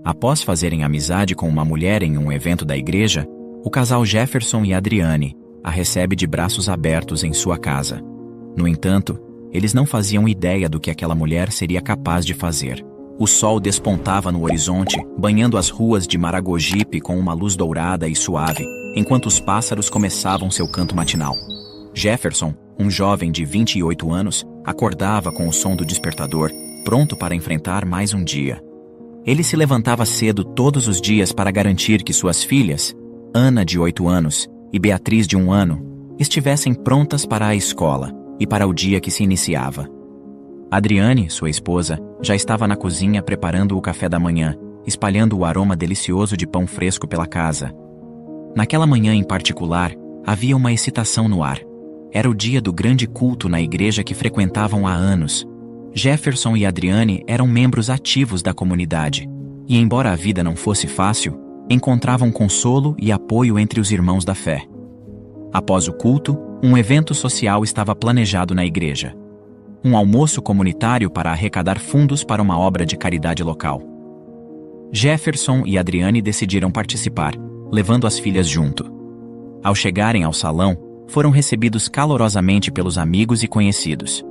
Após fazerem amizade com uma mulher em um evento da igreja, o casal Jefferson e Adriane a recebe de braços abertos em sua casa. No entanto, eles não faziam ideia do que aquela mulher seria capaz de fazer. O sol despontava no horizonte, banhando as ruas de Maragogipe com uma luz dourada e suave, enquanto os pássaros começavam seu canto matinal. Jefferson, um jovem de 28 anos, acordava com o som do despertador, pronto para enfrentar mais um dia. Ele se levantava cedo todos os dias para garantir que suas filhas, Ana, de 8 anos, e Beatriz, de 1 ano, estivessem prontas para a escola e para o dia que se iniciava. Adriane, sua esposa, já estava na cozinha preparando o café da manhã, espalhando o aroma delicioso de pão fresco pela casa. Naquela manhã em particular, havia uma excitação no ar. Era o dia do grande culto na igreja que frequentavam há anos. Jefferson e Adriane eram membros ativos da comunidade, e embora a vida não fosse fácil, encontravam consolo e apoio entre os irmãos da fé. Após o culto, um evento social estava planejado na igreja. Um almoço comunitário para arrecadar fundos para uma obra de caridade local. Jefferson e Adriane decidiram participar, levando as filhas junto. Ao chegarem ao salão, foram recebidos calorosamente pelos amigos e conhecidos.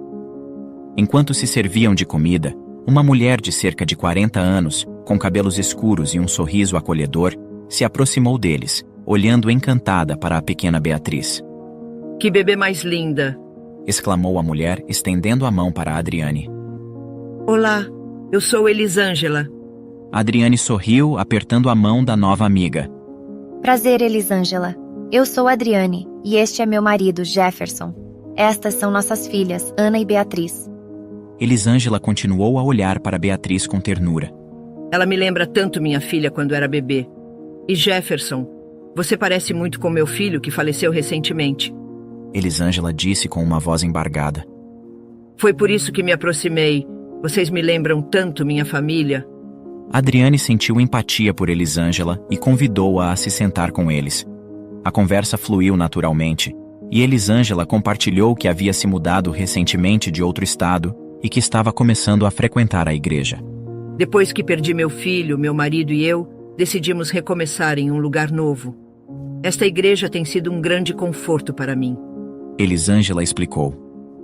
Enquanto se serviam de comida, uma mulher de cerca de 40 anos, com cabelos escuros e um sorriso acolhedor, se aproximou deles, olhando encantada para a pequena Beatriz. Que bebê mais linda! Exclamou a mulher, estendendo a mão para Adriane. Olá, eu sou Elisângela. Adriane sorriu, apertando a mão da nova amiga. Prazer, Elisângela. Eu sou Adriane, e este é meu marido, Jefferson. Estas são nossas filhas, Ana e Beatriz. Elisângela continuou a olhar para Beatriz com ternura. Ela me lembra tanto minha filha quando era bebê. E Jefferson, você parece muito com meu filho que faleceu recentemente. Elisângela disse com uma voz embargada. Foi por isso que me aproximei. Vocês me lembram tanto minha família. Adriane sentiu empatia por Elisângela e convidou-a a se sentar com eles. A conversa fluiu naturalmente, e Elisângela compartilhou que havia se mudado recentemente de outro estado e que estava começando a frequentar a igreja. Depois que perdi meu filho, meu marido e eu, decidimos recomeçar em um lugar novo. Esta igreja tem sido um grande conforto para mim. Elisângela explicou.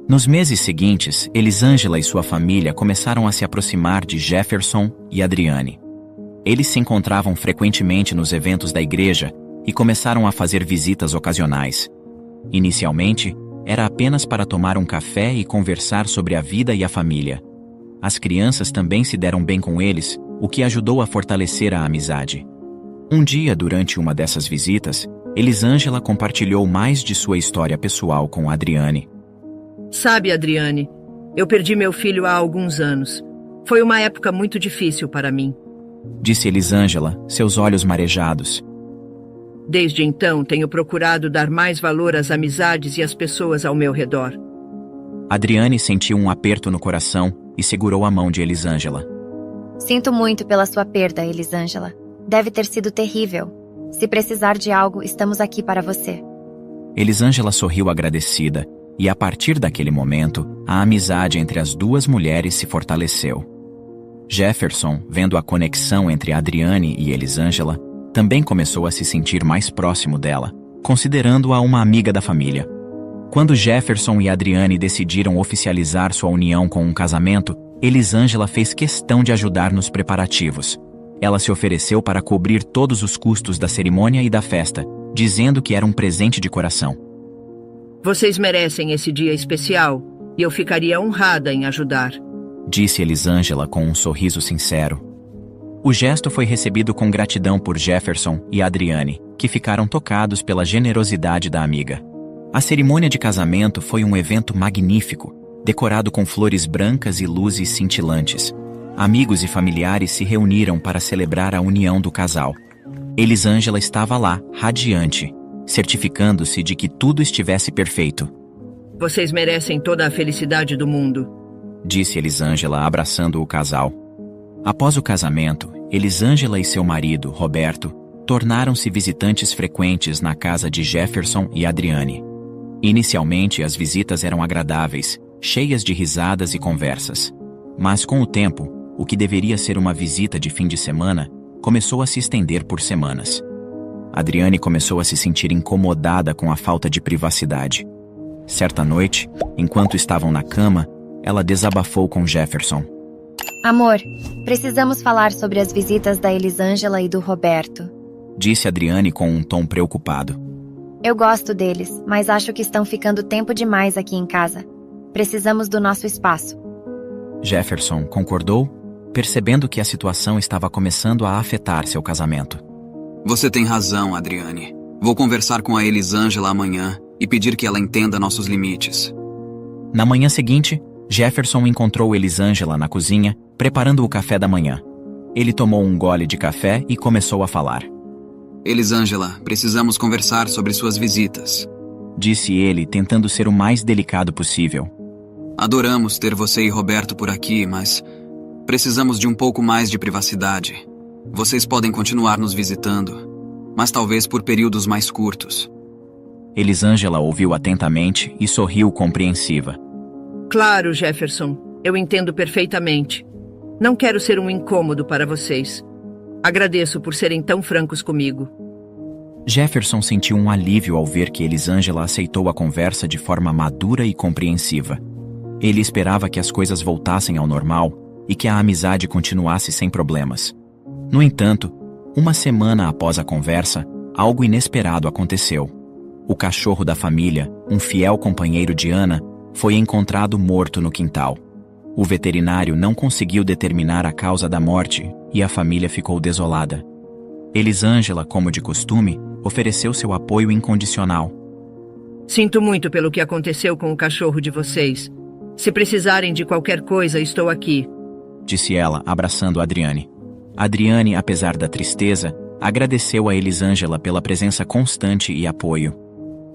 Nos meses seguintes, Elisângela e sua família começaram a se aproximar de Jefferson e Adriane. Eles se encontravam frequentemente nos eventos da igreja e começaram a fazer visitas ocasionais. Inicialmente, era apenas para tomar um café e conversar sobre a vida e a família. As crianças também se deram bem com eles, o que ajudou a fortalecer a amizade. Um dia, durante uma dessas visitas, Elisângela compartilhou mais de sua história pessoal com Adriane. Sabe, Adriane, eu perdi meu filho há alguns anos. Foi uma época muito difícil para mim. Disse Elisângela, seus olhos marejados. Desde então, tenho procurado dar mais valor às amizades e às pessoas ao meu redor. Adriane sentiu um aperto no coração e segurou a mão de Elisângela. Sinto muito pela sua perda, Elisângela. Deve ter sido terrível. Se precisar de algo, estamos aqui para você. Elisângela sorriu agradecida, e a partir daquele momento, a amizade entre as duas mulheres se fortaleceu. Jefferson, vendo a conexão entre Adriane e Elisângela, também começou a se sentir mais próximo dela, considerando-a uma amiga da família. Quando Jefferson e Adriane decidiram oficializar sua união com um casamento, Elisângela fez questão de ajudar nos preparativos. Ela se ofereceu para cobrir todos os custos da cerimônia e da festa, dizendo que era um presente de coração. Vocês merecem esse dia especial, e eu ficaria honrada em ajudar, disse Elisângela com um sorriso sincero. O gesto foi recebido com gratidão por Jefferson e Adriane, que ficaram tocados pela generosidade da amiga. A cerimônia de casamento foi um evento magnífico, decorado com flores brancas e luzes cintilantes. Amigos e familiares se reuniram para celebrar a união do casal. Elisângela estava lá, radiante, certificando-se de que tudo estivesse perfeito. Vocês merecem toda a felicidade do mundo, disse Elisângela, abraçando o casal. Após o casamento, Elisângela e seu marido, Roberto, tornaram-se visitantes frequentes na casa de Jefferson e Adriane. Inicialmente, as visitas eram agradáveis, cheias de risadas e conversas. Mas com o tempo, o que deveria ser uma visita de fim de semana começou a se estender por semanas. Adriane começou a se sentir incomodada com a falta de privacidade. Certa noite, enquanto estavam na cama, ela desabafou com Jefferson. Amor, precisamos falar sobre as visitas da Elisângela e do Roberto. Disse Adriane com um tom preocupado. Eu gosto deles, mas acho que estão ficando tempo demais aqui em casa. Precisamos do nosso espaço. Jefferson concordou, percebendo que a situação estava começando a afetar seu casamento. Você tem razão, Adriane. Vou conversar com a Elisângela amanhã e pedir que ela entenda nossos limites. Na manhã seguinte, Jefferson encontrou Elisângela na cozinha, preparando o café da manhã. Ele tomou um gole de café e começou a falar. Elisângela, precisamos conversar sobre suas visitas. Disse ele, tentando ser o mais delicado possível. Adoramos ter você e Roberto por aqui, mas precisamos de um pouco mais de privacidade. Vocês podem continuar nos visitando, mas talvez por períodos mais curtos. Elisângela ouviu atentamente e sorriu compreensiva. Claro, Jefferson, eu entendo perfeitamente. Não quero ser um incômodo para vocês. Agradeço por serem tão francos comigo. Jefferson sentiu um alívio ao ver que Elisângela aceitou a conversa de forma madura e compreensiva. Ele esperava que as coisas voltassem ao normal e que a amizade continuasse sem problemas. No entanto, uma semana após a conversa, algo inesperado aconteceu. O cachorro da família, um fiel companheiro de Ana, foi encontrado morto no quintal. O veterinário não conseguiu determinar a causa da morte e a família ficou desolada. Elisângela, como de costume, ofereceu seu apoio incondicional. Sinto muito pelo que aconteceu com o cachorro de vocês. Se precisarem de qualquer coisa, estou aqui. Disse ela, abraçando Adriane. Adriane, apesar da tristeza, agradeceu a Elisângela pela presença constante e apoio.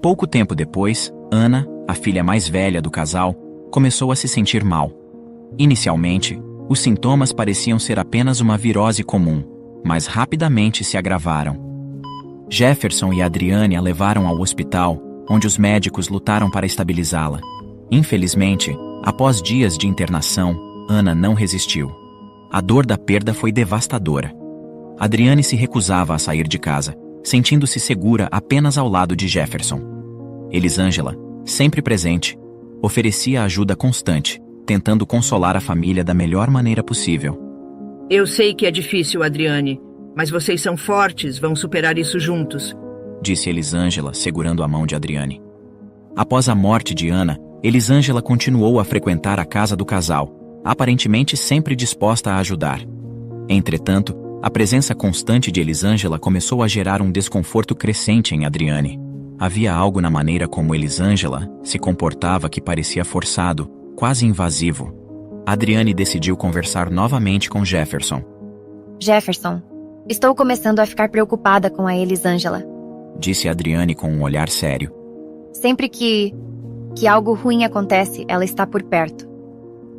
Pouco tempo depois, Ana, a filha mais velha do casal, começou a se sentir mal. Inicialmente, os sintomas pareciam ser apenas uma virose comum, mas rapidamente se agravaram. Jefferson e Adriane a levaram ao hospital, onde os médicos lutaram para estabilizá-la. Infelizmente, após dias de internação, Ana não resistiu. A dor da perda foi devastadora. Adriane se recusava a sair de casa, sentindo-se segura apenas ao lado de Jefferson. Elisângela, sempre presente, oferecia ajuda constante, tentando consolar a família da melhor maneira possível. Eu sei que é difícil, Adriane, mas vocês são fortes, vão superar isso juntos. Disse Elisângela, segurando a mão de Adriane. Após a morte de Ana, Elisângela continuou a frequentar a casa do casal, aparentemente sempre disposta a ajudar. Entretanto, a presença constante de Elisângela começou a gerar um desconforto crescente em Adriane. Havia algo na maneira como Elisângela se comportava que parecia forçado, quase invasivo. Adriane decidiu conversar novamente com Jefferson. Jefferson, estou começando a ficar preocupada com a Elisângela. Disse Adriane com um olhar sério. Sempre que algo ruim acontece, ela está por perto.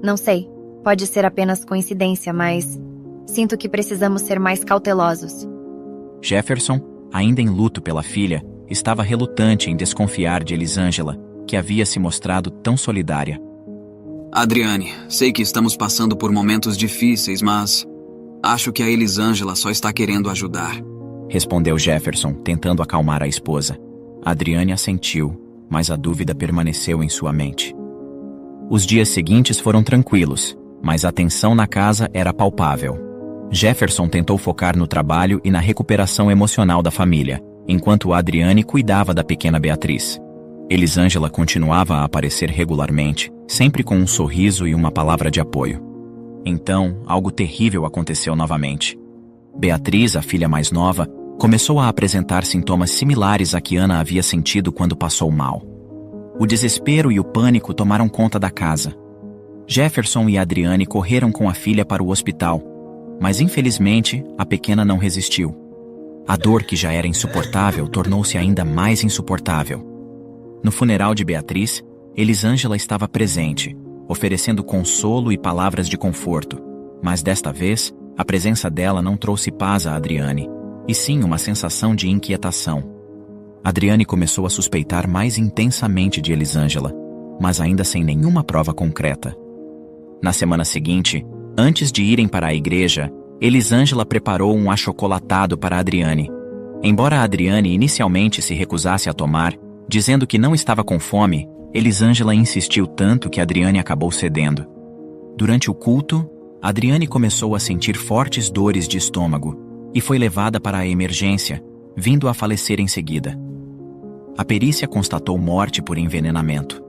Não sei, pode ser apenas coincidência, mas sinto que precisamos ser mais cautelosos. Jefferson, ainda em luto pela filha, estava relutante em desconfiar de Elisângela, que havia se mostrado tão solidária. Adriane, sei que estamos passando por momentos difíceis, mas acho que a Elisângela só está querendo ajudar. Respondeu Jefferson, tentando acalmar a esposa. Adriane assentiu, mas a dúvida permaneceu em sua mente. Os dias seguintes foram tranquilos, mas a tensão na casa era palpável. Jefferson tentou focar no trabalho e na recuperação emocional da família, enquanto Adriane cuidava da pequena Beatriz. Elisângela continuava a aparecer regularmente, sempre com um sorriso e uma palavra de apoio. Então, algo terrível aconteceu novamente. Beatriz, a filha mais nova, começou a apresentar sintomas similares a que Ana havia sentido quando passou mal. O desespero e o pânico tomaram conta da casa. Jefferson e Adriane correram com a filha para o hospital, mas infelizmente a pequena não resistiu. A dor que já era insuportável tornou-se ainda mais insuportável. No funeral de Beatriz, Elisângela estava presente, oferecendo consolo e palavras de conforto, mas desta vez, a presença dela não trouxe paz a Adriane, e sim uma sensação de inquietação. Adriane começou a suspeitar mais intensamente de Elisângela, mas ainda sem nenhuma prova concreta. Na semana seguinte, antes de irem para a igreja, Elisângela preparou um achocolatado para Adriane. Embora Adriane inicialmente se recusasse a tomar, dizendo que não estava com fome, Elisângela insistiu tanto que Adriane acabou cedendo. Durante o culto, Adriane começou a sentir fortes dores de estômago e foi levada para a emergência, vindo a falecer em seguida. A perícia constatou morte por envenenamento.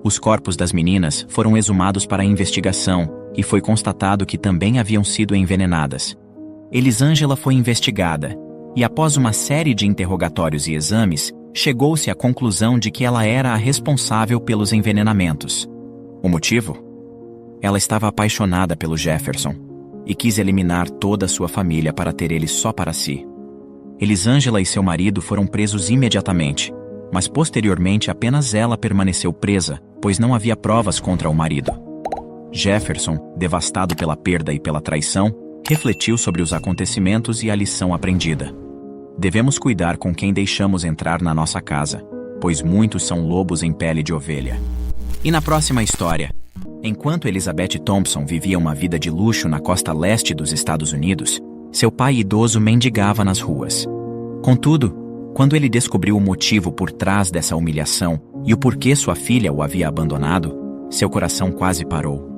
Os corpos das meninas foram exumados para a investigação e foi constatado que também haviam sido envenenadas. Elisângela foi investigada e, após uma série de interrogatórios e exames, chegou-se à conclusão de que ela era a responsável pelos envenenamentos. O motivo? Ela estava apaixonada pelo Jefferson e quis eliminar toda a sua família para ter ele só para si. Elisângela e seu marido foram presos imediatamente, mas posteriormente apenas ela permaneceu presa, pois não havia provas contra o marido. Jefferson, devastado pela perda e pela traição, refletiu sobre os acontecimentos e a lição aprendida. Devemos cuidar com quem deixamos entrar na nossa casa, pois muitos são lobos em pele de ovelha. E na próxima história, enquanto Elizabeth Thompson vivia uma vida de luxo na costa leste dos Estados Unidos, seu pai idoso mendigava nas ruas. Contudo, quando ele descobriu o motivo por trás dessa humilhação e o porquê sua filha o havia abandonado, seu coração quase parou.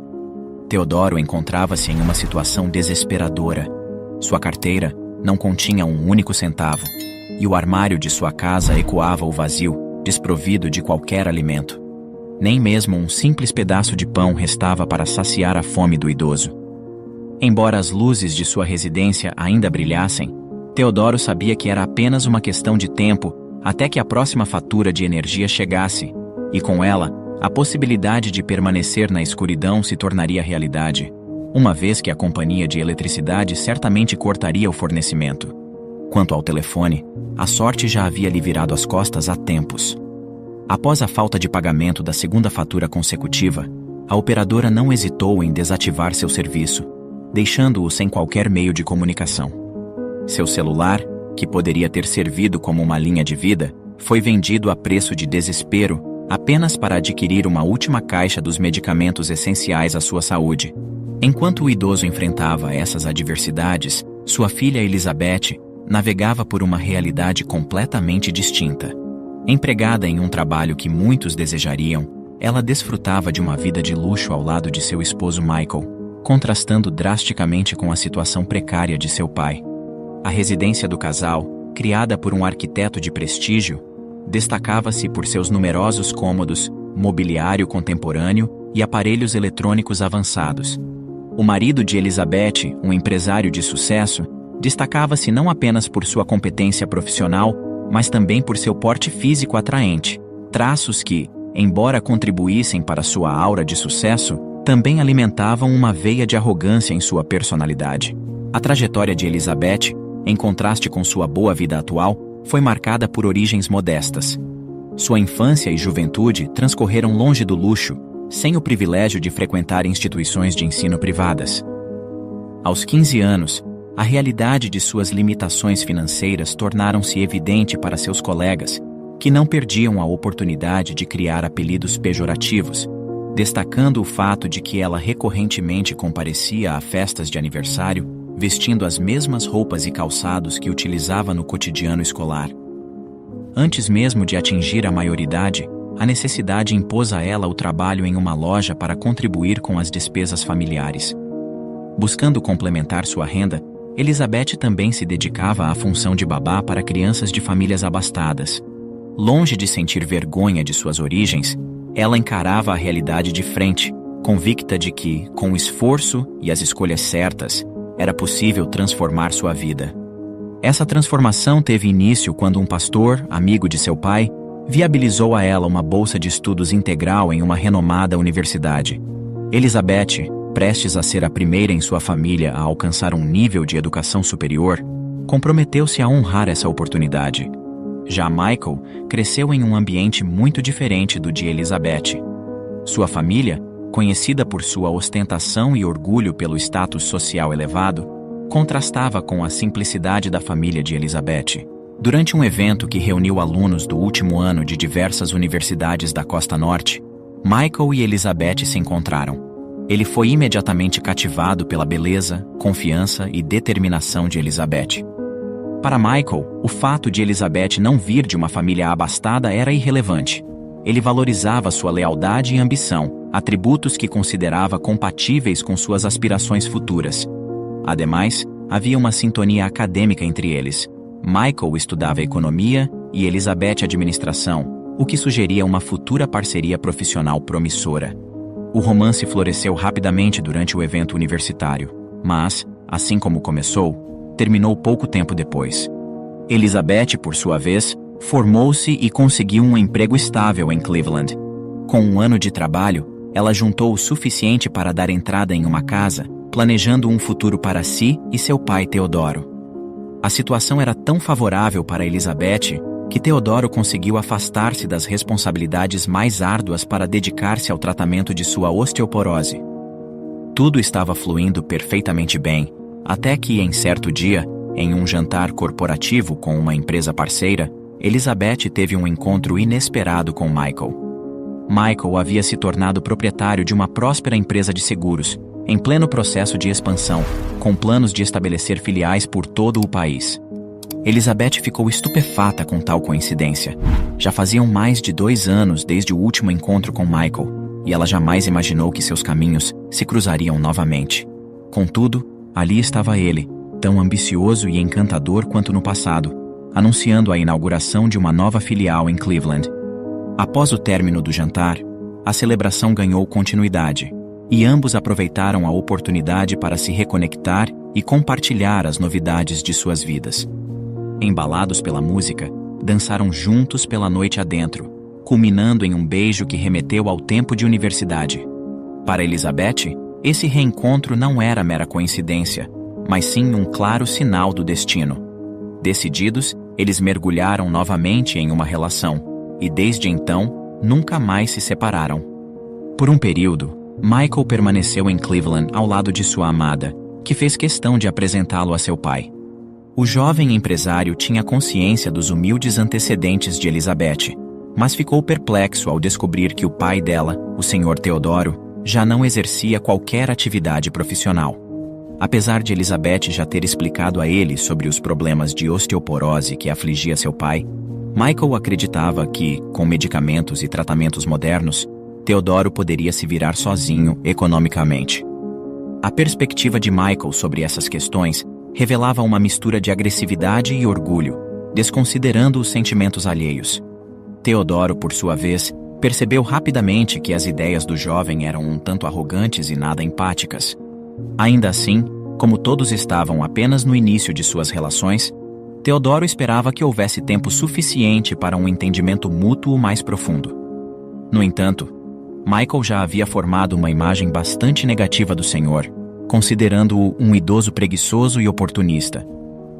Teodoro encontrava-se em uma situação desesperadora. Sua carteira não continha um único centavo, e o armário de sua casa ecoava o vazio, desprovido de qualquer alimento. Nem mesmo um simples pedaço de pão restava para saciar a fome do idoso. Embora as luzes de sua residência ainda brilhassem, Teodoro sabia que era apenas uma questão de tempo até que a próxima fatura de energia chegasse, e com ela, a possibilidade de permanecer na escuridão se tornaria realidade, uma vez que a companhia de eletricidade certamente cortaria o fornecimento. Quanto ao telefone, a sorte já havia lhe virado as costas há tempos. Após a falta de pagamento da segunda fatura consecutiva, a operadora não hesitou em desativar seu serviço, deixando-o sem qualquer meio de comunicação. Seu celular, que poderia ter servido como uma linha de vida, foi vendido a preço de desespero apenas para adquirir uma última caixa dos medicamentos essenciais à sua saúde. Enquanto o idoso enfrentava essas adversidades, sua filha Elizabeth navegava por uma realidade completamente distinta. Empregada em um trabalho que muitos desejariam, ela desfrutava de uma vida de luxo ao lado de seu esposo Michael, contrastando drasticamente com a situação precária de seu pai. A residência do casal, criada por um arquiteto de prestígio, destacava-se por seus numerosos cômodos, mobiliário contemporâneo e aparelhos eletrônicos avançados. O marido de Elizabeth, um empresário de sucesso, destacava-se não apenas por sua competência profissional, mas também por seu porte físico atraente, traços que, embora contribuíssem para sua aura de sucesso, também alimentavam uma veia de arrogância em sua personalidade. A trajetória de Elizabeth, em contraste com sua boa vida atual, foi marcada por origens modestas. Sua infância e juventude transcorreram longe do luxo, sem o privilégio de frequentar instituições de ensino privadas. Aos 15 anos, a realidade de suas limitações financeiras tornaram-se evidente para seus colegas, que não perdiam a oportunidade de criar apelidos pejorativos, destacando o fato de que ela recorrentemente comparecia a festas de aniversário, vestindo as mesmas roupas e calçados que utilizava no cotidiano escolar. Antes mesmo de atingir a maioridade, a necessidade impôs a ela o trabalho em uma loja para contribuir com as despesas familiares. Buscando complementar sua renda, Elizabeth também se dedicava à função de babá para crianças de famílias abastadas. Longe de sentir vergonha de suas origens, ela encarava a realidade de frente, convicta de que, com o esforço e as escolhas certas, era possível transformar sua vida. Essa transformação teve início quando um pastor, amigo de seu pai, viabilizou a ela uma bolsa de estudos integral em uma renomada universidade. Elizabeth, prestes a ser a primeira em sua família a alcançar um nível de educação superior, comprometeu-se a honrar essa oportunidade. Já Michael cresceu em um ambiente muito diferente do de Elizabeth. Sua família, conhecida por sua ostentação e orgulho pelo status social elevado, contrastava com a simplicidade da família de Elizabeth. Durante um evento que reuniu alunos do último ano de diversas universidades da Costa Norte, Michael e Elizabeth se encontraram. Ele foi imediatamente cativado pela beleza, confiança e determinação de Elizabeth. Para Michael, o fato de Elizabeth não vir de uma família abastada era irrelevante. Ele valorizava sua lealdade e ambição, atributos que considerava compatíveis com suas aspirações futuras. Ademais, havia uma sintonia acadêmica entre eles. Michael estudava economia e Elizabeth administração, o que sugeria uma futura parceria profissional promissora. O romance floresceu rapidamente durante o evento universitário, mas, assim como começou, terminou pouco tempo depois. Elizabeth, por sua vez, formou-se e conseguiu um emprego estável em Cleveland. Com um ano de trabalho, ela juntou o suficiente para dar entrada em uma casa, planejando um futuro para si e seu pai Teodoro. A situação era tão favorável para Elizabeth que Teodoro conseguiu afastar-se das responsabilidades mais árduas para dedicar-se ao tratamento de sua osteoporose. Tudo estava fluindo perfeitamente bem, até que, em certo dia, em um jantar corporativo com uma empresa parceira, Elizabeth teve um encontro inesperado com Michael. Michael havia se tornado proprietário de uma próspera empresa de seguros, em pleno processo de expansão, com planos de estabelecer filiais por todo o país. Elizabeth ficou estupefata com tal coincidência. Já faziam mais de 2 anos desde o último encontro com Michael, e ela jamais imaginou que seus caminhos se cruzariam novamente. Contudo, ali estava ele, tão ambicioso e encantador quanto no passado, anunciando a inauguração de uma nova filial em Cleveland. Após o término do jantar, a celebração ganhou continuidade, e ambos aproveitaram a oportunidade para se reconectar e compartilhar as novidades de suas vidas. Embalados pela música, dançaram juntos pela noite adentro, culminando em um beijo que remeteu ao tempo de universidade. Para Elizabeth, esse reencontro não era mera coincidência, mas sim um claro sinal do destino. Decididos, eles mergulharam novamente em uma relação, e desde então, nunca mais se separaram. Por um período, Michael permaneceu em Cleveland ao lado de sua amada, que fez questão de apresentá-lo a seu pai. O jovem empresário tinha consciência dos humildes antecedentes de Elizabeth, mas ficou perplexo ao descobrir que o pai dela, o Sr. Teodoro, já não exercia qualquer atividade profissional. Apesar de Elizabeth já ter explicado a ele sobre os problemas de osteoporose que afligia seu pai, Michael acreditava que, com medicamentos e tratamentos modernos, Teodoro poderia se virar sozinho economicamente. A perspectiva de Michael sobre essas questões revelava uma mistura de agressividade e orgulho, desconsiderando os sentimentos alheios. Teodoro, por sua vez, percebeu rapidamente que as ideias do jovem eram um tanto arrogantes e nada empáticas. Ainda assim, como todos estavam apenas no início de suas relações, Teodoro esperava que houvesse tempo suficiente para um entendimento mútuo mais profundo. No entanto, Michael já havia formado uma imagem bastante negativa do senhor, considerando-o um idoso preguiçoso e oportunista.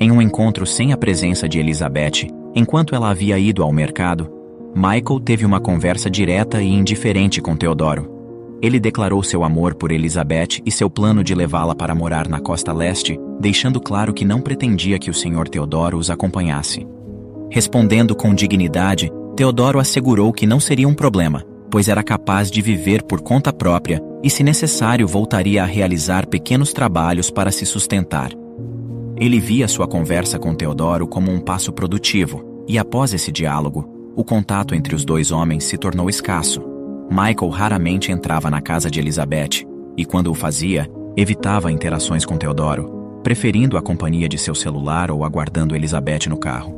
Em um encontro sem a presença de Elizabeth, enquanto ela havia ido ao mercado, Michael teve uma conversa direta e indiferente com Teodoro. Ele declarou seu amor por Elizabeth e seu plano de levá-la para morar na costa leste, deixando claro que não pretendia que o Sr. Teodoro os acompanhasse. Respondendo com dignidade, Teodoro assegurou que não seria um problema, pois era capaz de viver por conta própria e, se necessário, voltaria a realizar pequenos trabalhos para se sustentar. Ele via sua conversa com Teodoro como um passo produtivo, e após esse diálogo, o contato entre os dois homens se tornou escasso. Michael raramente entrava na casa de Elizabeth, e quando o fazia, evitava interações com Teodoro, preferindo a companhia de seu celular ou aguardando Elizabeth no carro.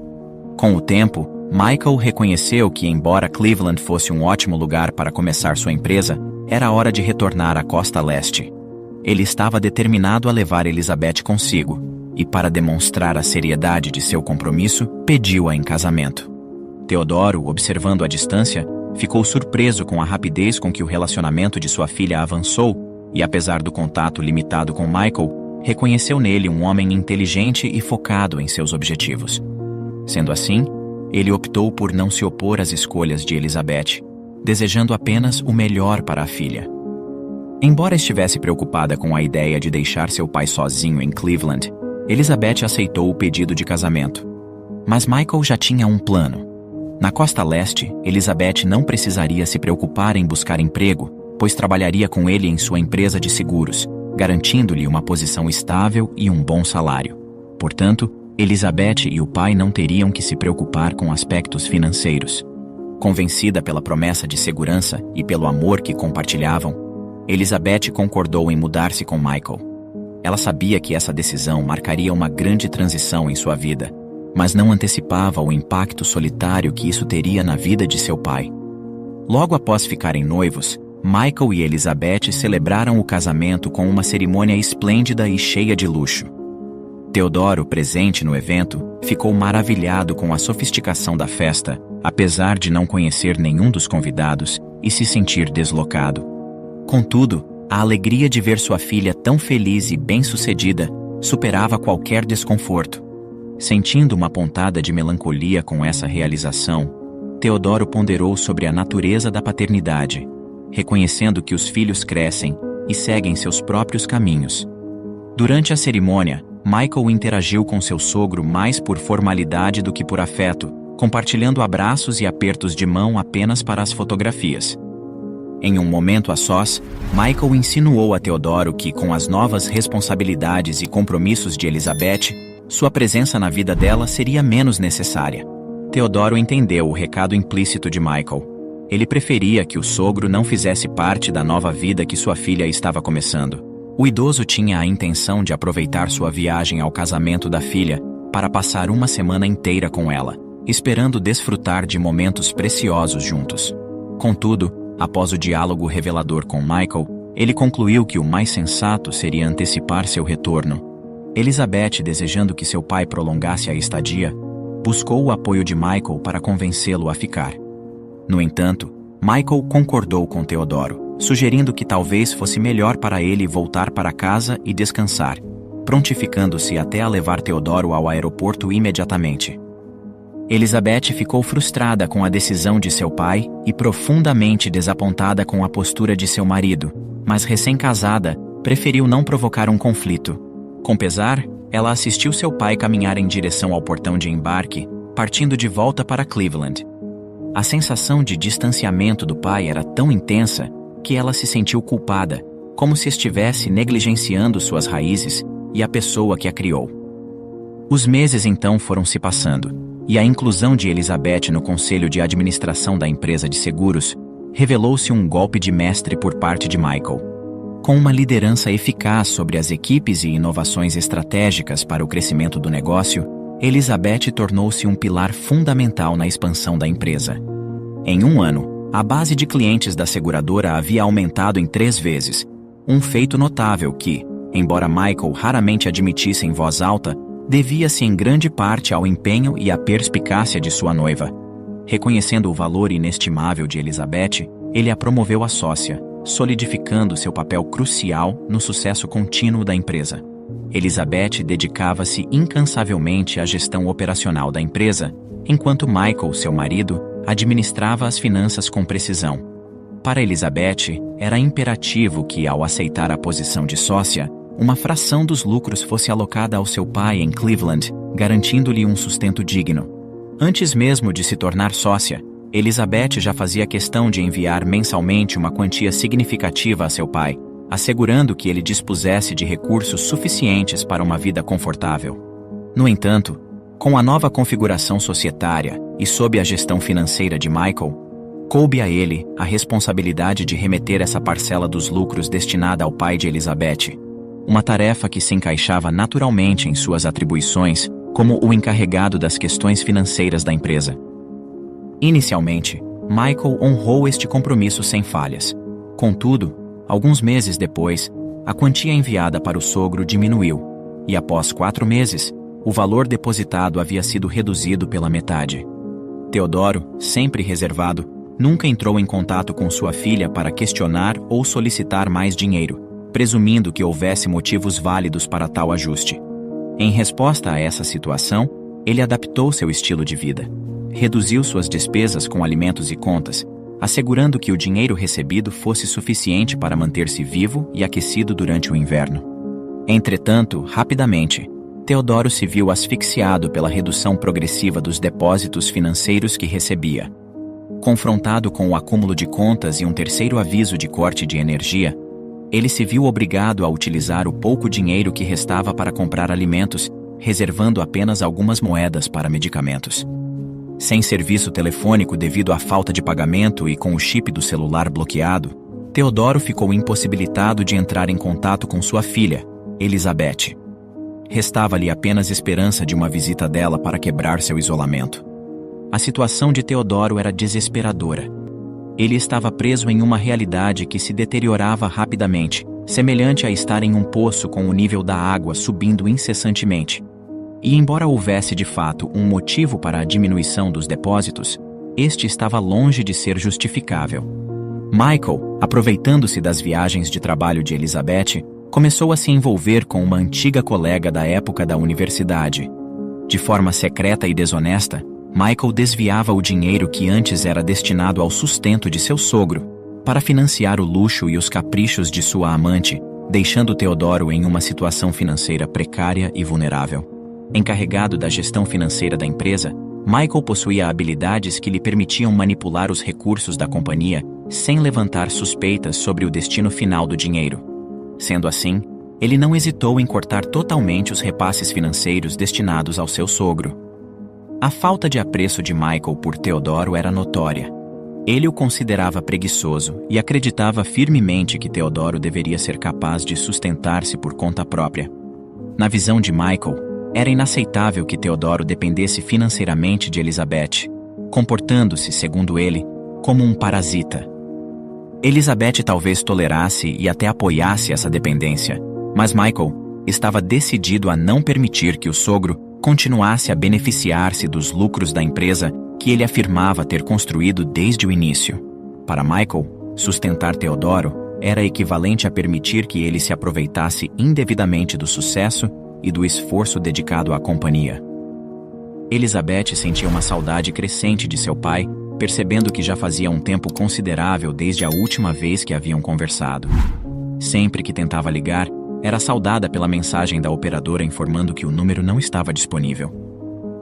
Com o tempo, Michael reconheceu que, embora Cleveland fosse um ótimo lugar para começar sua empresa, era hora de retornar à costa leste. Ele estava determinado a levar Elizabeth consigo, e para demonstrar a seriedade de seu compromisso, pediu-a em casamento. Teodoro, observando à distância, ficou surpreso com a rapidez com que o relacionamento de sua filha avançou e, apesar do contato limitado com Michael, reconheceu nele um homem inteligente e focado em seus objetivos. Sendo assim, ele optou por não se opor às escolhas de Elizabeth, desejando apenas o melhor para a filha. Embora estivesse preocupada com a ideia de deixar seu pai sozinho em Cleveland, Elizabeth aceitou o pedido de casamento. Mas Michael já tinha um plano. Na costa leste, Elizabeth não precisaria se preocupar em buscar emprego, pois trabalharia com ele em sua empresa de seguros, garantindo-lhe uma posição estável e um bom salário. Portanto, Elizabeth e o pai não teriam que se preocupar com aspectos financeiros. Convencida pela promessa de segurança e pelo amor que compartilhavam, Elizabeth concordou em mudar-se com Michael. Ela sabia que essa decisão marcaria uma grande transição em sua vida, mas não antecipava o impacto solitário que isso teria na vida de seu pai. Logo após ficarem noivos, Michael e Elizabeth celebraram o casamento com uma cerimônia esplêndida e cheia de luxo. Teodoro, presente no evento, ficou maravilhado com a sofisticação da festa, apesar de não conhecer nenhum dos convidados e se sentir deslocado. Contudo, a alegria de ver sua filha tão feliz e bem-sucedida superava qualquer desconforto. Sentindo uma pontada de melancolia com essa realização, Teodoro ponderou sobre a natureza da paternidade, reconhecendo que os filhos crescem e seguem seus próprios caminhos. Durante a cerimônia, Michael interagiu com seu sogro mais por formalidade do que por afeto, compartilhando abraços e apertos de mão apenas para as fotografias. Em um momento a sós, Michael insinuou a Teodoro que, com as novas responsabilidades e compromissos de Elizabeth, sua presença na vida dela seria menos necessária. Teodoro entendeu o recado implícito de Michael. Ele preferia que o sogro não fizesse parte da nova vida que sua filha estava começando. O idoso tinha a intenção de aproveitar sua viagem ao casamento da filha para passar uma semana inteira com ela, esperando desfrutar de momentos preciosos juntos. Contudo, após o diálogo revelador com Michael, ele concluiu que o mais sensato seria antecipar seu retorno. Elizabeth, desejando que seu pai prolongasse a estadia, buscou o apoio de Michael para convencê-lo a ficar. No entanto, Michael concordou com Teodoro, sugerindo que talvez fosse melhor para ele voltar para casa e descansar, prontificando-se até a levar Teodoro ao aeroporto imediatamente. Elizabeth ficou frustrada com a decisão de seu pai e profundamente desapontada com a postura de seu marido, mas recém-casada, preferiu não provocar um conflito. Com pesar, ela assistiu seu pai caminhar em direção ao portão de embarque, partindo de volta para Cleveland. A sensação de distanciamento do pai era tão intensa que ela se sentiu culpada, como se estivesse negligenciando suas raízes e a pessoa que a criou. Os meses então foram se passando, e a inclusão de Elizabeth no conselho de administração da empresa de seguros revelou-se um golpe de mestre por parte de Michael. Com uma liderança eficaz sobre as equipes e inovações estratégicas para o crescimento do negócio, Elizabeth tornou-se um pilar fundamental na expansão da empresa. Em um ano, a base de clientes da seguradora havia aumentado em 3 vezes, um feito notável que, embora Michael raramente admitisse em voz alta, devia-se em grande parte ao empenho e à perspicácia de sua noiva. Reconhecendo o valor inestimável de Elizabeth, ele a promoveu a sócia, solidificando seu papel crucial no sucesso contínuo da empresa. Elizabeth dedicava-se incansavelmente à gestão operacional da empresa, enquanto Michael, seu marido, administrava as finanças com precisão. Para Elizabeth, era imperativo que, ao aceitar a posição de sócia, uma fração dos lucros fosse alocada ao seu pai em Cleveland, garantindo-lhe um sustento digno. Antes mesmo de se tornar sócia, Elizabeth já fazia questão de enviar mensalmente uma quantia significativa a seu pai, assegurando que ele dispusesse de recursos suficientes para uma vida confortável. No entanto, com a nova configuração societária e sob a gestão financeira de Michael, coube a ele a responsabilidade de remeter essa parcela dos lucros destinada ao pai de Elizabeth, uma tarefa que se encaixava naturalmente em suas atribuições como o encarregado das questões financeiras da empresa. Inicialmente, Michael honrou este compromisso sem falhas. Contudo, alguns meses depois, a quantia enviada para o sogro diminuiu, e após 4 meses, o valor depositado havia sido reduzido pela metade. Teodoro, sempre reservado, nunca entrou em contato com sua filha para questionar ou solicitar mais dinheiro, presumindo que houvesse motivos válidos para tal ajuste. Em resposta a essa situação, ele adaptou seu estilo de vida. Reduziu suas despesas com alimentos e contas, assegurando que o dinheiro recebido fosse suficiente para manter-se vivo e aquecido durante o inverno. Entretanto, rapidamente, Teodoro se viu asfixiado pela redução progressiva dos depósitos financeiros que recebia. Confrontado com o acúmulo de contas e um terceiro aviso de corte de energia, ele se viu obrigado a utilizar o pouco dinheiro que restava para comprar alimentos, reservando apenas algumas moedas para medicamentos. Sem serviço telefônico devido à falta de pagamento e com o chip do celular bloqueado, Teodoro ficou impossibilitado de entrar em contato com sua filha, Elizabeth. Restava-lhe apenas esperança de uma visita dela para quebrar seu isolamento. A situação de Teodoro era desesperadora. Ele estava preso em uma realidade que se deteriorava rapidamente, semelhante a estar em um poço com o nível da água subindo incessantemente. E embora houvesse de fato um motivo para a diminuição dos depósitos, este estava longe de ser justificável. Michael, aproveitando-se das viagens de trabalho de Elizabeth, começou a se envolver com uma antiga colega da época da universidade. De forma secreta e desonesta, Michael desviava o dinheiro que antes era destinado ao sustento de seu sogro, para financiar o luxo e os caprichos de sua amante, deixando Teodoro em uma situação financeira precária e vulnerável. Encarregado da gestão financeira da empresa, Michael possuía habilidades que lhe permitiam manipular os recursos da companhia sem levantar suspeitas sobre o destino final do dinheiro. Sendo assim, ele não hesitou em cortar totalmente os repasses financeiros destinados ao seu sogro. A falta de apreço de Michael por Teodoro era notória. Ele o considerava preguiçoso e acreditava firmemente que Teodoro deveria ser capaz de sustentar-se por conta própria. Na visão de Michael, era inaceitável que Teodoro dependesse financeiramente de Elizabeth, comportando-se, segundo ele, como um parasita. Elizabeth talvez tolerasse e até apoiasse essa dependência, mas Michael estava decidido a não permitir que o sogro continuasse a beneficiar-se dos lucros da empresa que ele afirmava ter construído desde o início. Para Michael, sustentar Teodoro era equivalente a permitir que ele se aproveitasse indevidamente do sucesso e do esforço dedicado à companhia. Elizabeth sentia uma saudade crescente de seu pai, percebendo que já fazia um tempo considerável desde a última vez que haviam conversado. Sempre que tentava ligar, era saudada pela mensagem da operadora informando que o número não estava disponível.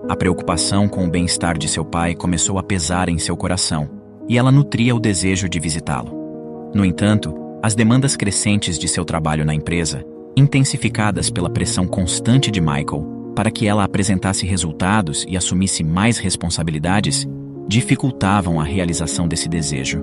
A preocupação com o bem-estar de seu pai começou a pesar em seu coração, e ela nutria o desejo de visitá-lo. No entanto, as demandas crescentes de seu trabalho na empresa, intensificadas pela pressão constante de Michael para que ela apresentasse resultados e assumisse mais responsabilidades, dificultavam a realização desse desejo.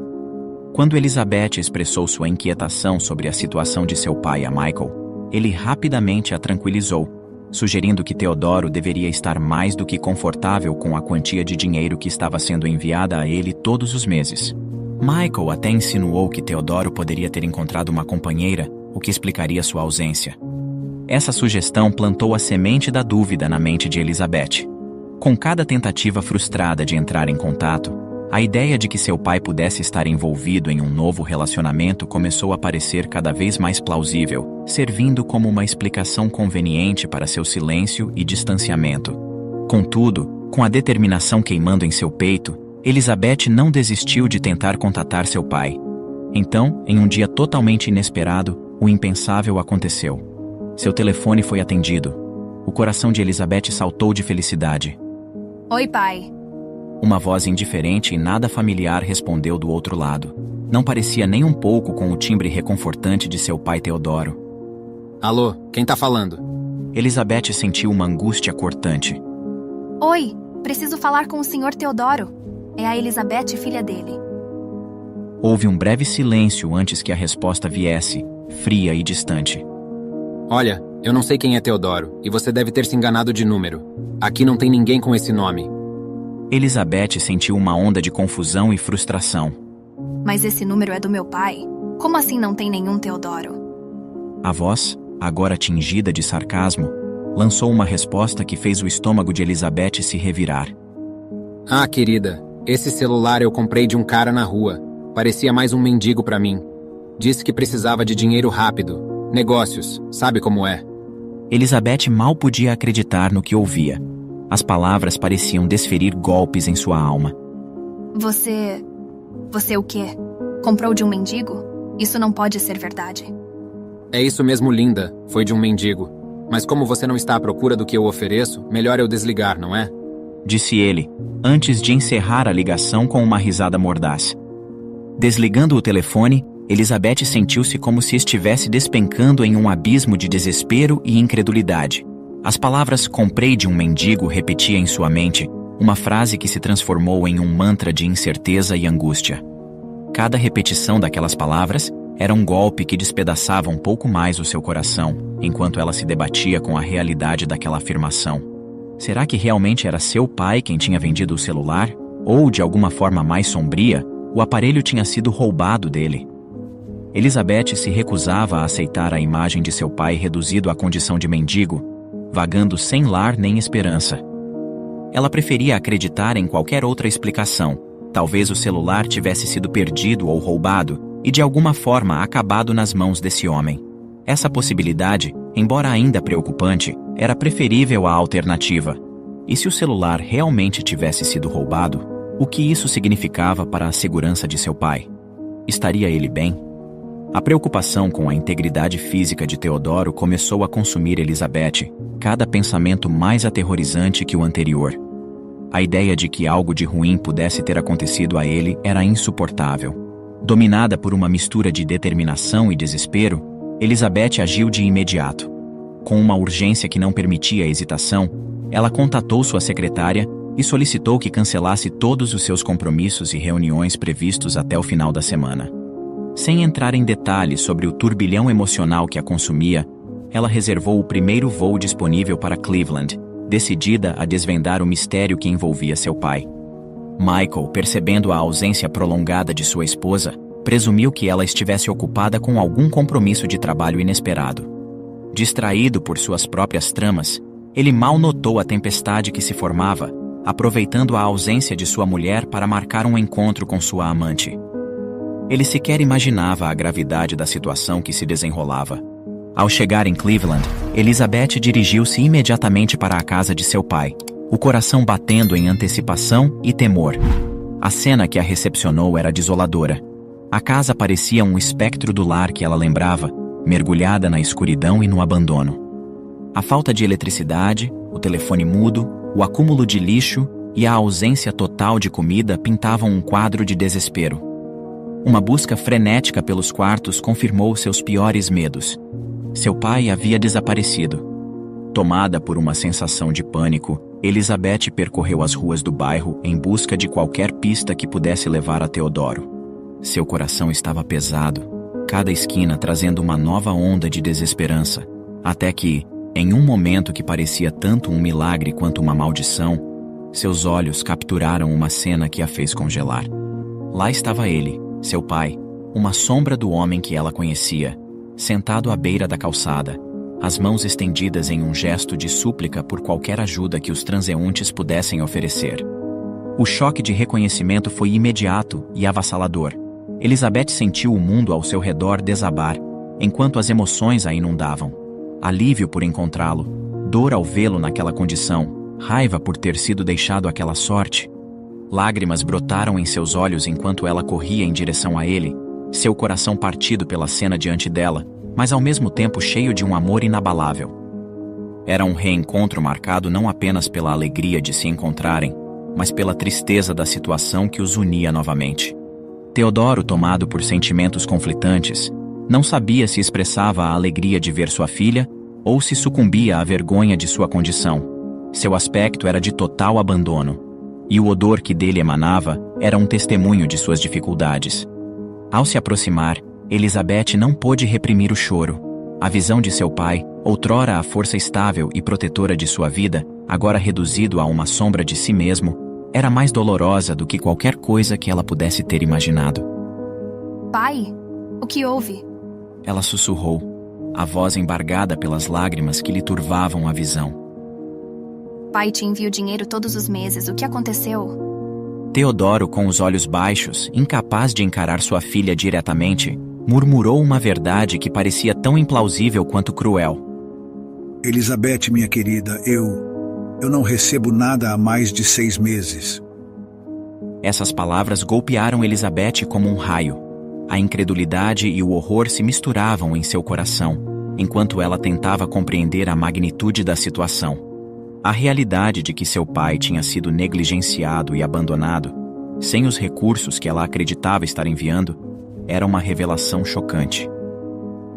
Quando Elizabeth expressou sua inquietação sobre a situação de seu pai a Michael, ele rapidamente a tranquilizou, sugerindo que Teodoro deveria estar mais do que confortável com a quantia de dinheiro que estava sendo enviada a ele todos os meses. Michael até insinuou que Teodoro poderia ter encontrado uma companheira, o que explicaria sua ausência. Essa sugestão plantou a semente da dúvida na mente de Elizabeth. Com cada tentativa frustrada de entrar em contato, a ideia de que seu pai pudesse estar envolvido em um novo relacionamento começou a parecer cada vez mais plausível, servindo como uma explicação conveniente para seu silêncio e distanciamento. Contudo, com a determinação queimando em seu peito, Elizabeth não desistiu de tentar contatar seu pai. Então, em um dia totalmente inesperado, o impensável aconteceu. Seu telefone foi atendido. O coração de Elizabeth saltou de felicidade. Oi, pai. Uma voz indiferente e nada familiar respondeu do outro lado. Não parecia nem um pouco com o timbre reconfortante de seu pai Teodoro. Alô, quem tá falando? Elizabeth sentiu uma angústia cortante. Oi, preciso falar com o Sr. Teodoro. É a Elizabeth, filha dele. Houve um breve silêncio antes que a resposta viesse, fria e distante. Olha, eu não sei quem é Teodoro, e você deve ter se enganado de número. Aqui não tem ninguém com esse nome. Elizabeth sentiu uma onda de confusão e frustração. Mas esse número é do meu pai. Como assim não tem nenhum Teodoro? A voz, agora tingida de sarcasmo, lançou uma resposta que fez o estômago de Elizabeth se revirar. Ah, querida, esse celular eu comprei de um cara na rua. Parecia mais um mendigo pra mim. Disse que precisava de dinheiro rápido. Negócios, sabe como é? Elizabeth mal podia acreditar no que ouvia. As palavras pareciam desferir golpes em sua alma. Você o quê? Comprou de um mendigo? Isso não pode ser verdade. É isso mesmo, linda. Foi de um mendigo. Mas como você não está à procura do que eu ofereço, melhor eu desligar, não é? disse ele, antes de encerrar a ligação com uma risada mordaz. Desligando o telefone, Elizabeth sentiu-se como se estivesse despencando em um abismo de desespero e incredulidade. As palavras "comprei de um mendigo" repetia em sua mente, uma frase que se transformou em um mantra de incerteza e angústia. Cada repetição daquelas palavras era um golpe que despedaçava um pouco mais o seu coração, enquanto ela se debatia com a realidade daquela afirmação. Será que realmente era seu pai quem tinha vendido o celular? Ou, de alguma forma mais sombria, o aparelho tinha sido roubado dele? Elizabeth se recusava a aceitar a imagem de seu pai reduzido à condição de mendigo, vagando sem lar nem esperança. Ela preferia acreditar em qualquer outra explicação. Talvez o celular tivesse sido perdido ou roubado e de alguma forma acabado nas mãos desse homem. Essa possibilidade, embora ainda preocupante, era preferível à alternativa. E se o celular realmente tivesse sido roubado, o que isso significava para a segurança de seu pai? Estaria ele bem? A preocupação com a integridade física de Teodoro começou a consumir Elizabeth, cada pensamento mais aterrorizante que o anterior. A ideia de que algo de ruim pudesse ter acontecido a ele era insuportável. Dominada por uma mistura de determinação e desespero, Elizabeth agiu de imediato. Com uma urgência que não permitia hesitação, ela contatou sua secretária e solicitou que cancelasse todos os seus compromissos e reuniões previstos até o final da semana. Sem entrar em detalhes sobre o turbilhão emocional que a consumia, ela reservou o primeiro voo disponível para Cleveland, decidida a desvendar o mistério que envolvia seu pai. Michael, percebendo a ausência prolongada de sua esposa, presumiu que ela estivesse ocupada com algum compromisso de trabalho inesperado. Distraído por suas próprias tramas, ele mal notou a tempestade que se formava, aproveitando a ausência de sua mulher para marcar um encontro com sua amante. Ele sequer imaginava a gravidade da situação que se desenrolava. Ao chegar em Cleveland, Elizabeth dirigiu-se imediatamente para a casa de seu pai, o coração batendo em antecipação e temor. A cena que a recepcionou era desoladora. A casa parecia um espectro do lar que ela lembrava, mergulhada na escuridão e no abandono. A falta de eletricidade, o telefone mudo, o acúmulo de lixo e a ausência total de comida pintavam um quadro de desespero. Uma busca frenética pelos quartos confirmou seus piores medos. Seu pai havia desaparecido. Tomada por uma sensação de pânico, Elizabeth percorreu as ruas do bairro em busca de qualquer pista que pudesse levar a Teodoro. Seu coração estava pesado, cada esquina trazendo uma nova onda de desesperança, até que, em um momento que parecia tanto um milagre quanto uma maldição, seus olhos capturaram uma cena que a fez congelar. Lá estava ele, seu pai, uma sombra do homem que ela conhecia, sentado à beira da calçada, as mãos estendidas em um gesto de súplica por qualquer ajuda que os transeuntes pudessem oferecer. O choque de reconhecimento foi imediato e avassalador. Elizabeth sentiu o mundo ao seu redor desabar, enquanto as emoções a inundavam. Alívio por encontrá-lo, dor ao vê-lo naquela condição, raiva por ter sido deixado àquela sorte. Lágrimas brotaram em seus olhos enquanto ela corria em direção a ele, seu coração partido pela cena diante dela, mas ao mesmo tempo cheio de um amor inabalável. Era um reencontro marcado não apenas pela alegria de se encontrarem, mas pela tristeza da situação que os unia novamente. Teodoro, tomado por sentimentos conflitantes, não sabia se expressava a alegria de ver sua filha ou se sucumbia à vergonha de sua condição. Seu aspecto era de total abandono, e o odor que dele emanava era um testemunho de suas dificuldades. Ao se aproximar, Elizabeth não pôde reprimir o choro. A visão de seu pai, outrora a força estável e protetora de sua vida, agora reduzido a uma sombra de si mesmo, era mais dolorosa do que qualquer coisa que ela pudesse ter imaginado. Pai, o que houve? Ela sussurrou, a voz embargada pelas lágrimas que lhe turvavam a visão. Pai te envia o dinheiro todos os meses, o que aconteceu? Teodoro, com os olhos baixos, incapaz de encarar sua filha diretamente, murmurou uma verdade que parecia tão implausível quanto cruel. Elizabeth, minha querida, eu não recebo nada há mais de 6 meses. Essas palavras golpearam Elizabeth como um raio. A incredulidade e o horror se misturavam em seu coração, enquanto ela tentava compreender a magnitude da situação. A realidade de que seu pai tinha sido negligenciado e abandonado, sem os recursos que ela acreditava estar enviando, era uma revelação chocante.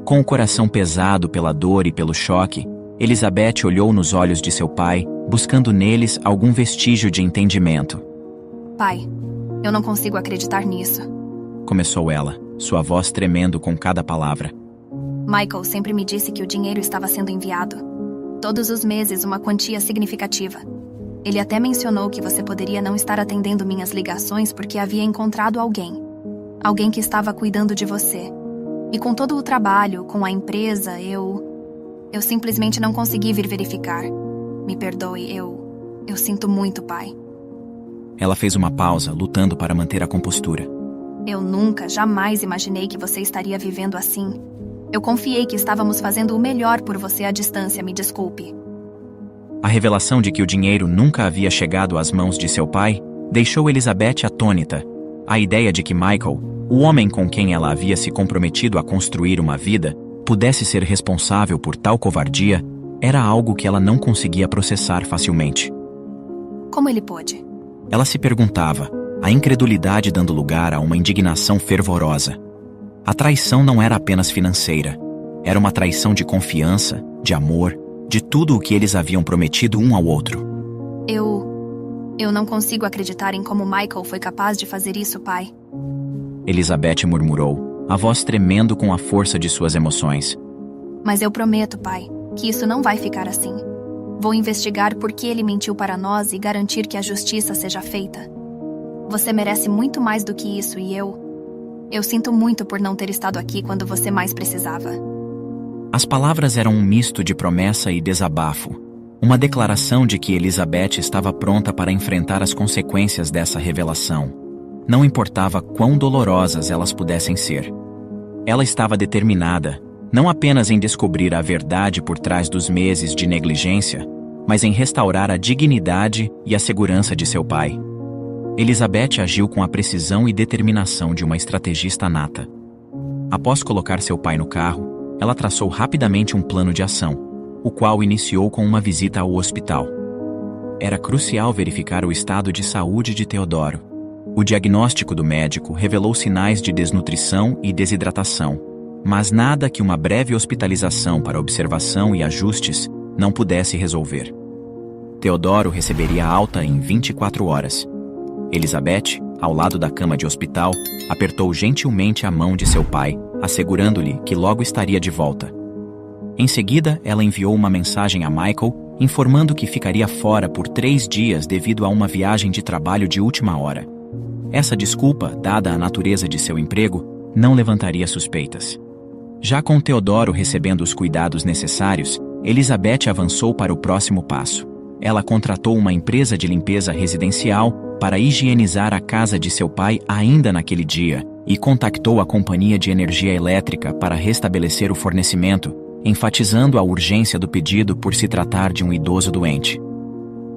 Com o coração pesado pela dor e pelo choque, Elizabeth olhou nos olhos de seu pai, buscando neles algum vestígio de entendimento. Pai, eu não consigo acreditar nisso. Começou ela, sua voz tremendo com cada palavra. Michael sempre me disse que o dinheiro estava sendo enviado. Todos os meses, uma quantia significativa. Ele até mencionou que você poderia não estar atendendo minhas ligações porque havia encontrado alguém. Alguém que estava cuidando de você. E com todo o trabalho, com a empresa, eu simplesmente não consegui vir verificar. Me perdoe, eu sinto muito, pai. Ela fez uma pausa, lutando para manter a compostura. Eu nunca, jamais imaginei que você estaria vivendo assim. Eu confiei que estávamos fazendo o melhor por você à distância, me desculpe. A revelação de que o dinheiro nunca havia chegado às mãos de seu pai deixou Elizabeth atônita. A ideia de que Michael, o homem com quem ela havia se comprometido a construir uma vida, pudesse ser responsável por tal covardia, era algo que ela não conseguia processar facilmente. Como ele pôde? Ela se perguntava, a incredulidade dando lugar a uma indignação fervorosa. A traição não era apenas financeira. Era uma traição de confiança, de amor, de tudo o que eles haviam prometido um ao outro. Eu não consigo acreditar em como Michael foi capaz de fazer isso, pai. Elizabeth murmurou, a voz tremendo com a força de suas emoções. Mas eu prometo, pai, que isso não vai ficar assim. Vou investigar por que ele mentiu para nós e garantir que a justiça seja feita. Você merece muito mais do que isso e eu sinto muito por não ter estado aqui quando você mais precisava. As palavras eram um misto de promessa e desabafo. Uma declaração de que Elizabeth estava pronta para enfrentar as consequências dessa revelação. Não importava quão dolorosas elas pudessem ser. Ela estava determinada, não apenas em descobrir a verdade por trás dos meses de negligência, mas em restaurar a dignidade e a segurança de seu pai. Elizabeth agiu com a precisão e determinação de uma estrategista nata. Após colocar seu pai no carro, ela traçou rapidamente um plano de ação, o qual iniciou com uma visita ao hospital. Era crucial verificar o estado de saúde de Teodoro. O diagnóstico do médico revelou sinais de desnutrição e desidratação, mas nada que uma breve hospitalização para observação e ajustes não pudesse resolver. Teodoro receberia alta em 24 horas. Elizabeth, ao lado da cama de hospital, apertou gentilmente a mão de seu pai, assegurando-lhe que logo estaria de volta. Em seguida, ela enviou uma mensagem a Michael, informando que ficaria fora por 3 dias devido a uma viagem de trabalho de última hora. Essa desculpa, dada a natureza de seu emprego, não levantaria suspeitas. Já com Teodoro recebendo os cuidados necessários, Elizabeth avançou para o próximo passo. Ela contratou uma empresa de limpeza residencial para higienizar a casa de seu pai ainda naquele dia e contactou a companhia de energia elétrica para restabelecer o fornecimento, enfatizando a urgência do pedido por se tratar de um idoso doente.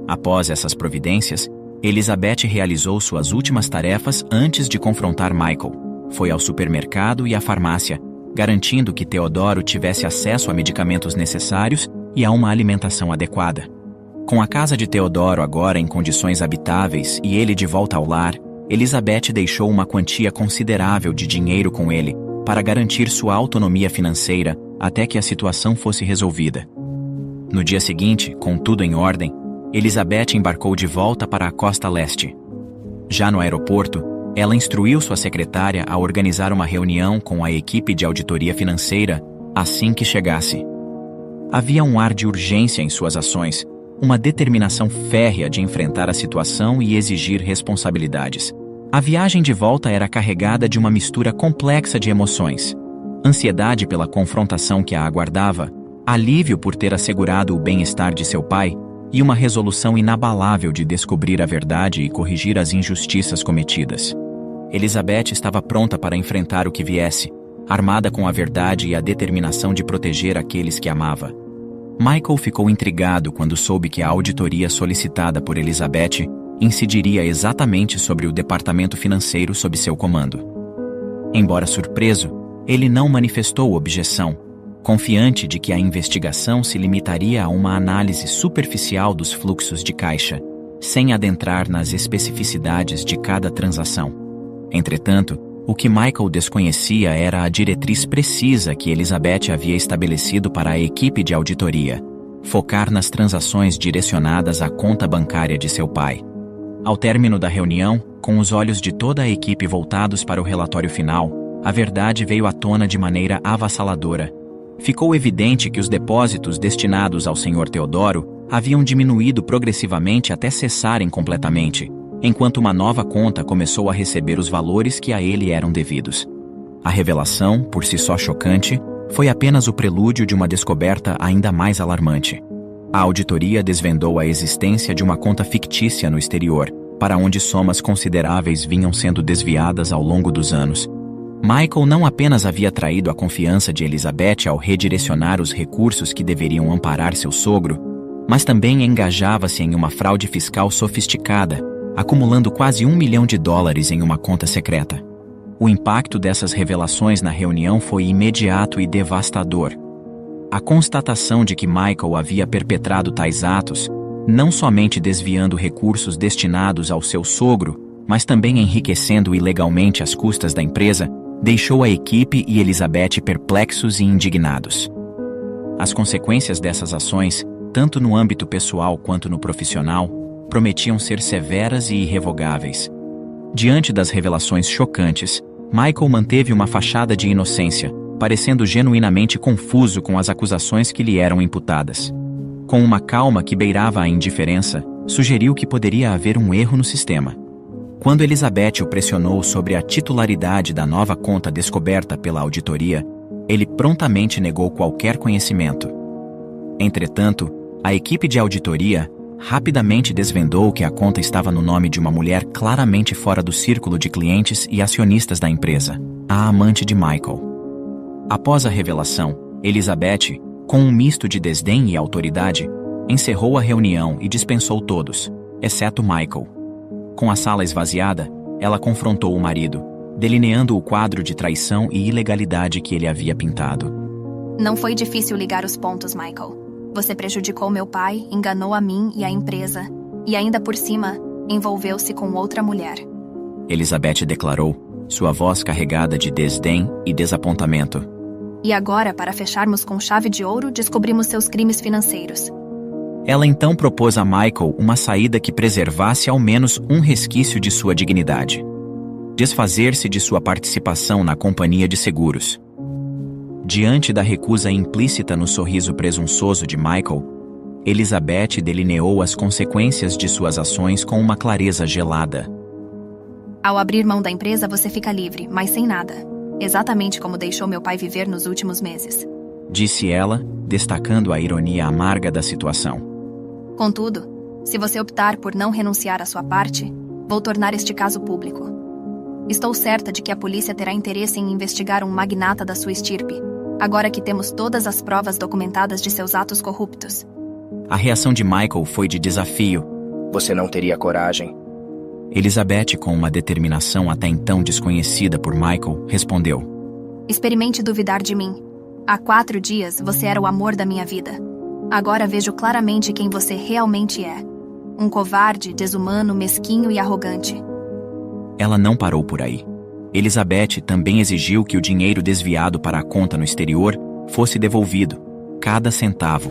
Após essas providências, Elizabeth realizou suas últimas tarefas antes de confrontar Michael. Foi ao supermercado e à farmácia, garantindo que Teodoro tivesse acesso a medicamentos necessários e a uma alimentação adequada. Com a casa de Teodoro agora em condições habitáveis e ele de volta ao lar, Elizabeth deixou uma quantia considerável de dinheiro com ele para garantir sua autonomia financeira até que a situação fosse resolvida. No dia seguinte, com tudo em ordem, Elizabeth embarcou de volta para a costa leste. Já no aeroporto, ela instruiu sua secretária a organizar uma reunião com a equipe de auditoria financeira assim que chegasse. Havia um ar de urgência em suas ações, uma determinação férrea de enfrentar a situação e exigir responsabilidades. A viagem de volta era carregada de uma mistura complexa de emoções. Ansiedade pela confrontação que a aguardava, alívio por ter assegurado o bem-estar de seu pai e uma resolução inabalável de descobrir a verdade e corrigir as injustiças cometidas. Elizabeth estava pronta para enfrentar o que viesse, armada com a verdade e a determinação de proteger aqueles que amava. Michael ficou intrigado quando soube que a auditoria solicitada por Elizabeth incidiria exatamente sobre o departamento financeiro sob seu comando. Embora surpreso, ele não manifestou objeção. confiante de que a investigação se limitaria a uma análise superficial dos fluxos de caixa, sem adentrar nas especificidades de cada transação. Entretanto, o que Michael desconhecia era a diretriz precisa que Elizabeth havia estabelecido para a equipe de auditoria: focar nas transações direcionadas à conta bancária de seu pai. Ao término da reunião, com os olhos de toda a equipe voltados para o relatório final, a verdade veio à tona de maneira avassaladora. Ficou evidente que os depósitos destinados ao Sr. Teodoro haviam diminuído progressivamente até cessarem completamente, enquanto uma nova conta começou a receber os valores que a ele eram devidos. A revelação, por si só chocante, foi apenas o prelúdio de uma descoberta ainda mais alarmante. A auditoria desvendou a existência de uma conta fictícia no exterior, para onde somas consideráveis vinham sendo desviadas ao longo dos anos. Michael não apenas havia traído a confiança de Elizabeth ao redirecionar os recursos que deveriam amparar seu sogro, mas também engajava-se em uma fraude fiscal sofisticada, acumulando quase $1 milhão em uma conta secreta. O impacto dessas revelações na reunião foi imediato e devastador. A constatação de que Michael havia perpetrado tais atos, não somente desviando recursos destinados ao seu sogro, mas também enriquecendo ilegalmente às custas da empresa, deixou a equipe e Elizabeth perplexos e indignados. As consequências dessas ações, tanto no âmbito pessoal quanto no profissional, prometiam ser severas e irrevogáveis. Diante das revelações chocantes, Michael manteve uma fachada de inocência, parecendo genuinamente confuso com as acusações que lhe eram imputadas. Com uma calma que beirava a indiferença, sugeriu que poderia haver um erro no sistema. Quando Elizabeth o pressionou sobre a titularidade da nova conta descoberta pela auditoria, ele prontamente negou qualquer conhecimento. Entretanto, a equipe de auditoria rapidamente desvendou que a conta estava no nome de uma mulher claramente fora do círculo de clientes e acionistas da empresa, a amante de Michael. Após a revelação, Elizabeth, com um misto de desdém e autoridade, encerrou a reunião e dispensou todos, exceto Michael. Com a sala esvaziada, ela confrontou o marido, delineando o quadro de traição e ilegalidade que ele havia pintado. Não foi difícil ligar os pontos, Michael. Você prejudicou meu pai, enganou a mim e a empresa, e ainda por cima, envolveu-se com outra mulher. Elizabeth declarou, sua voz carregada de desdém e desapontamento. E agora, para fecharmos com chave de ouro, descobrimos seus crimes financeiros. Ela então propôs a Michael uma saída que preservasse ao menos um resquício de sua dignidade: desfazer-se de sua participação na companhia de seguros. Diante da recusa implícita no sorriso presunçoso de Michael, Elizabeth delineou as consequências de suas ações com uma clareza gelada. Ao abrir mão da empresa, você fica livre, mas sem nada. Exatamente como deixou meu pai viver nos últimos meses. Disse ela, destacando a ironia amarga da situação. Contudo, se você optar por não renunciar à sua parte, vou tornar este caso público. Estou certa de que a polícia terá interesse em investigar um magnata da sua estirpe, agora que temos todas as provas documentadas de seus atos corruptos. A reação de Michael foi de desafio. Você não teria coragem? Elizabeth, com uma determinação até então desconhecida por Michael, respondeu. Experimente duvidar de mim. Há 4 dias você era o amor da minha vida. Agora vejo claramente quem você realmente é. Um covarde, desumano, mesquinho e arrogante. Ela não parou por aí. Elizabeth também exigiu que o dinheiro desviado para a conta no exterior fosse devolvido, cada centavo,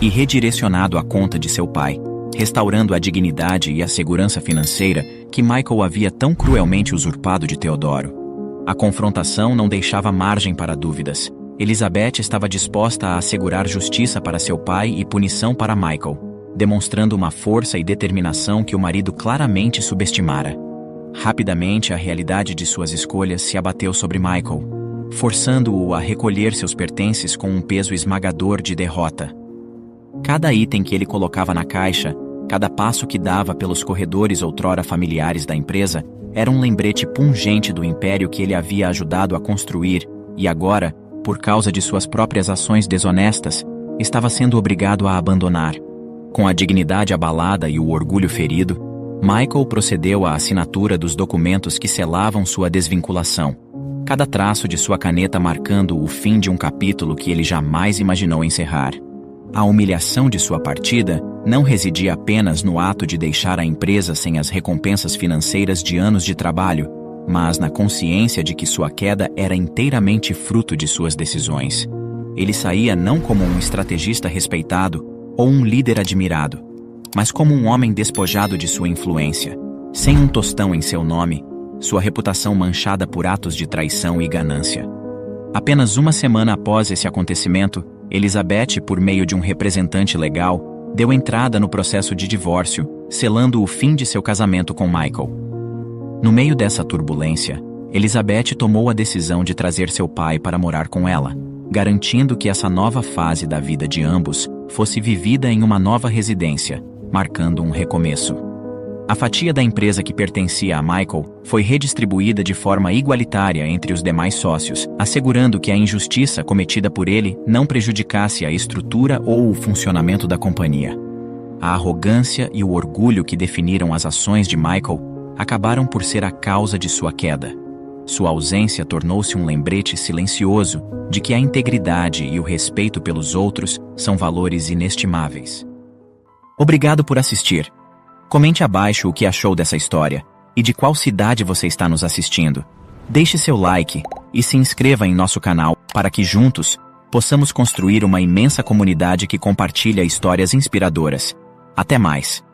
e redirecionado à conta de seu pai, restaurando a dignidade e a segurança financeira que Michael havia tão cruelmente usurpado de Teodoro. A confrontação não deixava margem para dúvidas. Elizabeth estava disposta a assegurar justiça para seu pai e punição para Michael, demonstrando uma força e determinação que o marido claramente subestimara. Rapidamente, a realidade de suas escolhas se abateu sobre Michael, forçando-o a recolher seus pertences com um peso esmagador de derrota. Cada item que ele colocava na caixa, cada passo que dava pelos corredores outrora familiares da empresa, era um lembrete pungente do império que ele havia ajudado a construir e agora, por causa de suas próprias ações desonestas, estava sendo obrigado a abandonar. Com a dignidade abalada e o orgulho ferido, Michael procedeu à assinatura dos documentos que selavam sua desvinculação. cada traço de sua caneta marcando o fim de um capítulo que ele jamais imaginou encerrar. A humilhação de sua partida não residia apenas no ato de deixar a empresa sem as recompensas financeiras de anos de trabalho, mas na consciência de que sua queda era inteiramente fruto de suas decisões. Ele saía não como um estrategista respeitado ou um líder admirado, mas como um homem despojado de sua influência, sem um tostão em seu nome, sua reputação manchada por atos de traição e ganância. Apenas uma semana após esse acontecimento, Elizabeth, por meio de um representante legal, deu entrada no processo de divórcio, selando o fim de seu casamento com Michael. No meio dessa turbulência, Elizabeth tomou a decisão de trazer seu pai para morar com ela, garantindo que essa nova fase da vida de ambos fosse vivida em uma nova residência, marcando um recomeço. A fatia da empresa que pertencia a Michael foi redistribuída de forma igualitária entre os demais sócios, assegurando que a injustiça cometida por ele não prejudicasse a estrutura ou o funcionamento da companhia. A arrogância e o orgulho que definiram as ações de Michael acabaram por ser a causa de sua queda. Sua ausência tornou-se um lembrete silencioso de que a integridade e o respeito pelos outros são valores inestimáveis. Obrigado por assistir. Comente abaixo o que achou dessa história e de qual cidade você está nos assistindo. Deixe seu like e se inscreva em nosso canal para que juntos possamos construir uma imensa comunidade que compartilha histórias inspiradoras. Até mais!